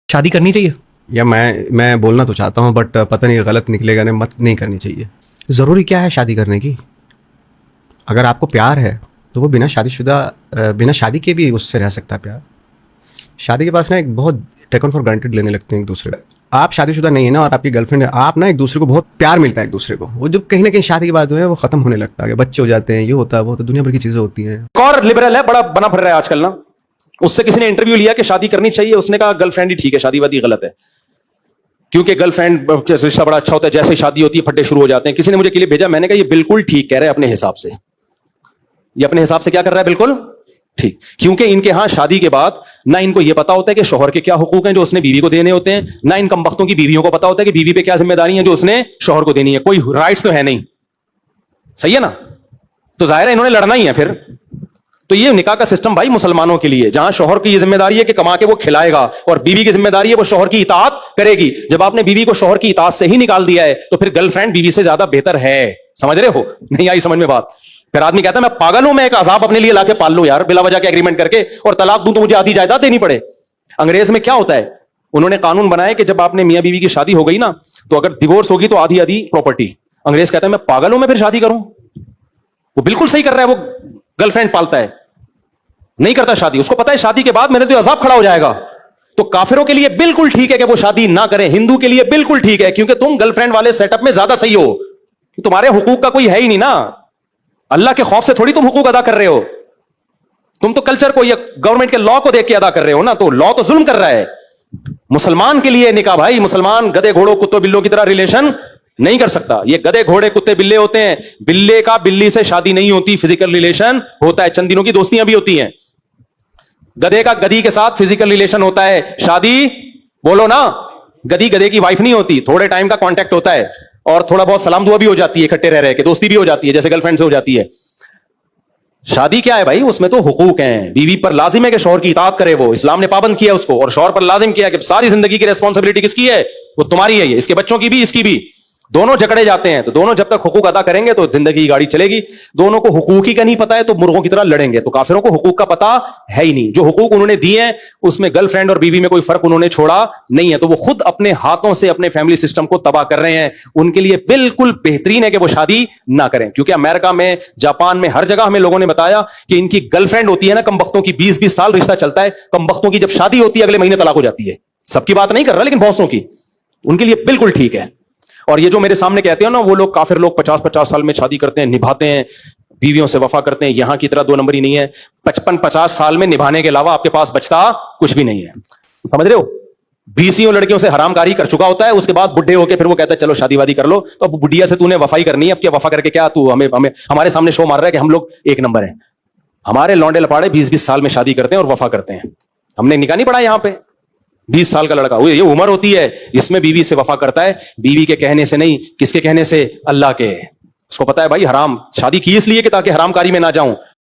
شادی کرنی چاہیے یا میں بولنا تو چاہتا ہوں بٹ پتہ نہیں غلط نکلے گا نہیں کرنی چاہیے. ضروری کیا ہے شادی کرنے کی؟ اگر آپ کو پیار ہے تو وہ بنا شادی کے بھی اس سے رہ سکتا ہے پیار. شادی کے پاس نا ایک بہت ٹیکن فار گرانٹیڈ لینے لگتے ہیں ایک دوسرے کو. آپ شادی شدہ نہیں ہے نا اور آپ کی گرل فرینڈ ہے, آپ نا ایک دوسرے کو بہت پیار ملتا ہے ایک دوسرے کو. وہ جب کہیں نہ کہیں شادی کے بعد جو ہے وہ ختم ہونے لگتا ہے, بچے ہو جاتے ہیں, یہ ہوتا ہے وہ ہوتا ہے, دنیا بھر کی چیزیں ہوتی ہیں. اور لبرل ہے, بڑا بنا پھر رہا ہے آج کل نا. اس سے کسی نے انٹرویو لیا کہ شادی کرنی چاہیے, اس نے کہا گرل فرینڈ ہی ٹھیک ہے, شادی وادی غلط ہے, کیونکہ گرل فرینڈ رشتہ بڑا اچھا ہوتا ہے, جیسے شادی ہوتی ہے پھٹے شروع ہو جاتے ہیں. کسی نے مجھے کلپ بھیجا, میں نے کہا یہ بالکل ٹھیک کہہ رہے ہیں اپنے حساب سے. یہ اپنے حساب سے کیا کر رہا ہے, بالکل ٹھیک. کیونکہ ان کے ہاں شادی کے بعد نہ ان کو یہ پتا ہوتا ہے کہ شوہر کے کیا حقوق ہیں جو اس نے بیوی کو دینے ہوتے ہیں, نہ ان کم بختوں کی بیویوں کو پتا ہوتا ہے کہ بیوی پہ کیا ذمہ داری ہیں جو اس نے شوہر کو دینی ہے. کوئی رائٹس تو ہے نہیں, صحیح ہے نا. تو ظاہر ہے انہوں نے لڑنا ہی ہے پھر. تو یہ نکاح کا سسٹم بھائی مسلمانوں کے لیے, جہاں شوہر کی یہ ذمہ داری ہے کہ کما کے وہ کھلائے گا اور بیوی کی ذمہ داری ہے وہ شوہر کی اطاعت کرے گی. جب آپ نے بیوی کو شوہر کی اطاعت سے ہی نکال دیا ہے تو پھر گرل فرینڈ بیوی سے زیادہ بہتر ہے. سمجھ رہے ہو, نہیں آئی سمجھ میں بات؟ پھر آدمی کہتا ہے میں پاگل ہوں, میں ایک عذاب اپنے لیے لا کے پال لوں یار بلا وجہ کے ایگریمنٹ کر کے, اور طلاق دوں تو مجھے آدھی جائیداد دینی پڑے. انگریز میں کیا ہوتا ہے, انہوں نے قانون بنایا کہ جب آپ نے میاں بیوی کی شادی ہو گئی نا تو اگر ڈیورس ہوگی تو آدھی آدھی پراپرٹی. انگریز کہتا ہے میں پاگل ہوں, میں پھر شادی کروں. وہ بالکل صحیح کر رہا ہے, وہ گرل فرینڈ پالتا ہے, نہیں کرتا شادی. اس کو پتا ہے شادی کے بعد میرے تو عذاب کھڑا ہو جائے گا. تو کافروں کے لیے بالکل ٹھیک ہے کہ وہ شادی نہ کریں, ہندو کے لیے بالکل ٹھیک ہے کیونکہ تم گرل فرینڈ والے سیٹ اپ میں زیادہ صحیح ہو. تمہارے حقوق کا کوئی ہے ہی نہیں نا, اللہ کے خوف سے تھوڑی تم حقوق ادا کر رہے ہو. تم تو کلچر کو یا گورنمنٹ کے لا کو دیکھ کے ادا کر رہے ہو نا, تو لا تو ظلم کر رہا ہے. مسلمان کے لیے نکاح بھائی, مسلمان گدے گھوڑوں کتوں بلوں کی طرح ریلیشن نہیں کر سکتا. یہ گدے گھوڑے کتے بلے ہوتے ہیں, بلے کا بلی سے شادی نہیں ہوتی, فزیکل ریلیشن ہوتا ہے, چند دنوں کی دوستیاں بھی ہوتی ہیں. گدے کا گدی کے ساتھ فزیکل ریلیشن ہوتا ہے, شادی بولو نا, گدی گدے کی وائف نہیں ہوتی. تھوڑے ٹائم کا کانٹیکٹ ہوتا ہے اور تھوڑا بہت سلام دعا بھی ہو جاتی ہے, اکٹھے رہ کے دوستی بھی ہو جاتی ہے جیسے گرل فرینڈ سے ہو جاتی ہے. شادی کیا ہے بھائی, اس میں تو حقوق ہیں. بیوی پر لازم ہے کہ شوہر کی اطاعت کرے, وہ اسلام نے پابند کیا اس کو, اور شوہر پر لازم کیا کہ ساری زندگی کی ریسپانسبلٹی کس کی ہے, وہ تمہاری ہے. یہ اس کے بچوں کی بھی, اس کی بھی, دونوں جکڑے جاتے ہیں. تو دونوں جب تک حقوق ادا کریں گے تو زندگی کی گاڑی چلے گی. دونوں کو حقوق ہی کا نہیں پتا ہے تو مرغوں کی طرح لڑیں گے. تو کافروں کو حقوق کا پتا ہے ہی نہیں. جو حقوق انہوں نے دیے ہیں اس میں گرل فرینڈ اور بیوی میں کوئی فرق انہوں نے چھوڑا نہیں ہے. تو وہ خود اپنے ہاتھوں سے اپنے فیملی سسٹم کو تباہ کر رہے ہیں. ان کے لیے بالکل بہترین ہے کہ وہ شادی نہ کریں, کیونکہ امریکہ میں, جاپان میں, ہر جگہ ہمیں لوگوں نے بتایا کہ ان کی گرل فرینڈ ہوتی ہے نا, کم بختوں کی 20-20 سال رشتہ چلتا ہے, کم بختوں کی جب شادی ہوتی ہے اگلے مہینے طلاق ہو جاتی ہے. سب کی بات نہیں کر رہا لیکن بہتوں کی, ان کے لیے بالکل ٹھیک ہے. اور یہ جو میرے سامنے کہتے ہیں نا وہ لوگ کافر لوگ 50-50 سال میں شادی کرتے ہیں, نبھاتے ہیں, بیویوں سے وفا کرتے ہیں, یہاں کی طرح 2 نمبری نہیں ہے. 55-50 سال میں نبھانے کے علاوہ آپ کے پاس بچتا کچھ بھی نہیں ہے. سمجھ رہے ہو, 20 لڑکیوں سے حرام کاری کر چکا ہوتا ہے, اس کے بعد بڈھے ہو کے پھر وہ کہتا ہے چلو شادی وادی کر لو. تو اب بڈھیا سے تو نے وفائی کرنی ہے, اب کیا وفا کر کے کیا تو ہمیں ہمارے سامنے شو مار رہا ہے کہ ہم لوگ 1 نمبر ہیں. ہمارے لونڈے لپاڑے 20-20 سال میں شادی کرتے ہیں اور وفا کرتے ہیں. ہم نے نکاح نہیں پڑھا یہاں پہ. 20 سال کا لڑکا, یہ عمر ہوتی ہے اس میں بیوی سے وفا کرتا ہے, بیوی کے کہنے سے نہیں. کس کے کہنے سے؟ اللہ کے. اس کو پتا ہے بھائی حرام شادی کی اس لیے کہ تاکہ حرام کاری میں نہ جاؤں.